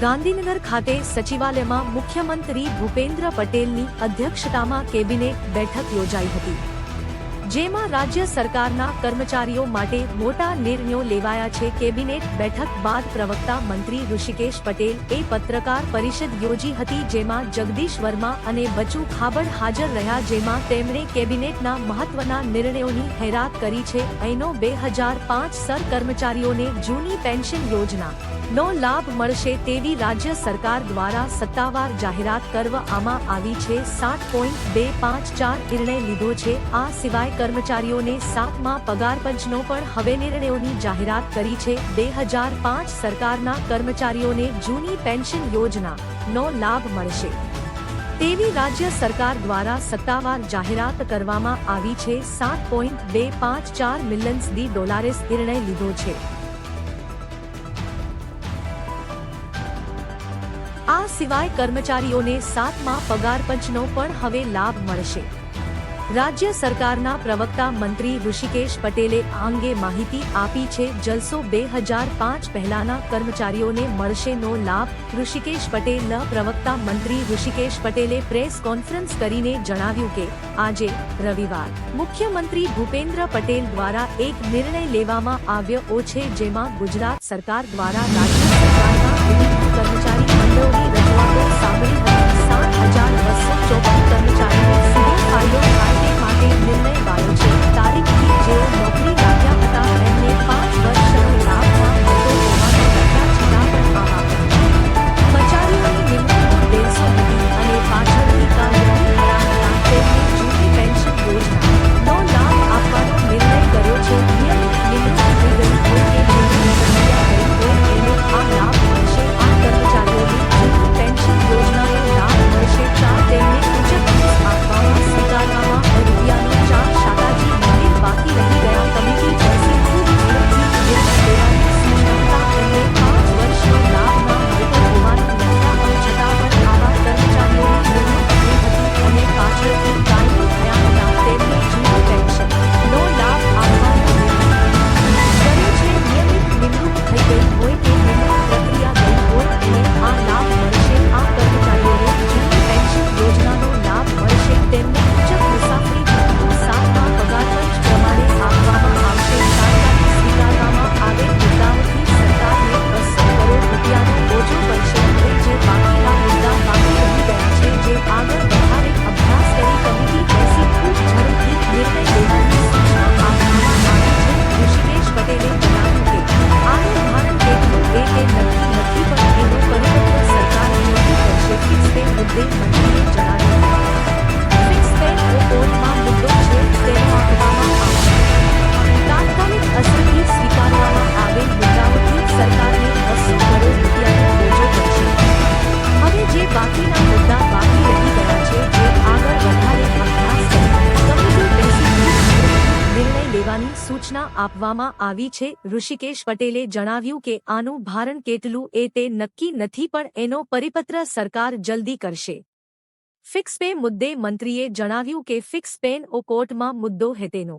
ગાંધીનગર ખાતે સચિવાલયમાં મુખ્યમંત્રી ભૂપેન્દ્ર પટેલની અધ્યક્ષતામાં કેબિનેટ બેઠક યોજાઈ હતી, જેમાં રાજ્ય સરકારના કર્મચારીઓ માટે મોટા નિર્ણયો લેવાયા છે। કેબિનેટ બેઠક બાદ પ્રવક્તા મંત્રી ઋષિકેશ પટેલ પત્રકાર પરિષદ યોજી હતી, જેમાં જગદીશ વર્મા અને બચુ ખાબડ હાજર રહ્યા, જેમાં તેમણે કેબિનેટના મહત્વના નિર્ણયોની જાહેરાત કરી છે। અહીંનો 2005 સર કર્મચારીઓને જૂની પેન્શન યોજના નો લાભ મળશે તેવી રાજ્ય સરકાર દ્વારા સત્તાવાર જાહેરાત કરવામાં આવી છે। 7.254 નિર્ણય લીધો છે। આ સિવાય કર્મચારીઓને 7મા પગાર પંચનો પણ હવે નિર્ણયોની જાહેરાત કરી છે। 2005 સરકારના કર્મચારીઓને જૂની પેન્શન યોજના નો લાભ મળશે તેવી રાજ્ય સરકાર દ્વારા સત્તાવાર જાહેરાત કરવામાં આવી છે। 7.254 મિલિયન ડોલર્સ નિર્ણય લીધો છે। આ સિવાય કર્મચારીઓને 7મા પગાર પંચનો પણ હવે લાભ મળશે। રાજ્ય સરકારના પ્રવક્તા મંત્રી ઋષિકેશ પટેલે આ અંગે માહિતી આપી છે। જલસો 2005 પહેલાના કર્મચારીઓને મળશે નો લાભ। ઋષિકેશ પટેલના પ્રવક્તા મંત્રી ઋષિકેશ પટેલે પ્રેસ કોન્ફરન્સ કરીને જણાવ્યું કે આજે રવિવાર મુખ્યમંત્રી ભૂપેન્દ્ર પટેલ દ્વારા એક નિર્ણય લેવામાં આવ્યો છે, જેમાં ગુજરાત સરકાર દ્વારા રાજ્ય સરકારના વિવિધ કર્મચારી મંડળોની રજૂઆતો સાંભળી હતી। 7,254 કર્મચારીઓને સીધો ફાયદો થાય તે માટે નિર્ણય લેવાયો છે। તારીખથી જેઓ નોકરી લાગ્યા હતા તેમને 5 વર્ષનો લાભમાં મળતો હોવાનું લખ્યા છતાં પણ આવા કર્મચારીઓની નિમણૂકો 150 હતી અને પાછળથી કામગીરી થયા હતા તેમને જૂની પેન્શન યોજના નો લાભ આપવાનો નિર્ણય કર્યો છે। નિયમિત નિમણૂક થઈ ગઈ હોય કે જેની પ્રક્રિયા થઈ હોય એને આ લાભ મળશે। આ કર્મચારીઓને જૂની પેન્શન યોજનાનો લાભ મળશે। તેમને ઉચ્ચ ફીસ આપવામાં સ્વીકારવામાં રૂપિયાનો 4 શાકાજી મંદિર બાકી રહી ગયા કમિટી જશે ખૂબ ઝડપથી નિર્ણય લેવાની સૂચના અને 5 વર્ષનો લાભ ન મળતો હોવાનું લખ્યા છતાં પણ આવા કર્મચારીઓની નિમણૂક થઈ હતી અને પાછળથી કાયમી થયા હતા તેમને જૂની પેન્શન નો લાભ આપવાનો નિર્ણય કર્યો છે। નિયમિત નિમણૂક થઈ ગઈ હોય કે નિમણૂક પ્રક્રિયા ગઈ હોય એને આ લાભ મળશે। આ કર્મચારીઓને જૂની પેન્શન યોજનાનો લાભ મળશે। તેમને ઉચ્ચ મુસાફરી ભથ્થું 7મા પગાર પંચ પ્રમાણે આપવામાં આવશે। તાત્કાલિક સ્વીકારવામાં આવેલ મુદ્દાઓથી સરકારને 200 કરોડ રૂપિયાનો બોજો પડશે। હવે જે બાકીના મુદ્દા બાકી રહી ગયા છે, જે આગળ વધારે અભ્યાસ કરી કમિટી બેસી ખૂબ ઝડપથી નિર્ણય લેવાની સૂચના આપવામાં આવી છે। ઋષિકેશ પટેલે જણાવ્યું કે આનું ભારણ કેટલું તે નક્કી નથી, પણ એનો પરિપત્ર સરકાર નક્કી કરશે। ફિક્સ પે મુદ્દે મંત્રીએ જણાવ્યું ફિક્સ પે કોર્ટમાં મુદ્દો છે તેનો આપવામાં આવશે। તાત્કાલિક અસરથી સ્વીકારવામાં આવેલ મુદ્દાઓથી સરકારને 200 કરોડ રૂપિયાનો બોજો પડશે। હવે જે બાકીના મુદ્દા બાકી રહી ગયા છે, જે આગળ વધારે અભ્યાસ કરી કમિટી બેસી નિર્ણય લેવાની સૂચના આપવામાં આવી છે। ઋષિકેશ પટેલે જણાવ્યું કે આનું ભારણ કેટલું તે નક્કી નથી, પણ એનો પરિપત્ર સરકાર જલ્દી કરશે। ફિક્સ પે મુદ્દે મંત્રીએ જણાવ્યું કે ફિક્સ પેનો કોર્ટમાં મુદ્દો હેતેનો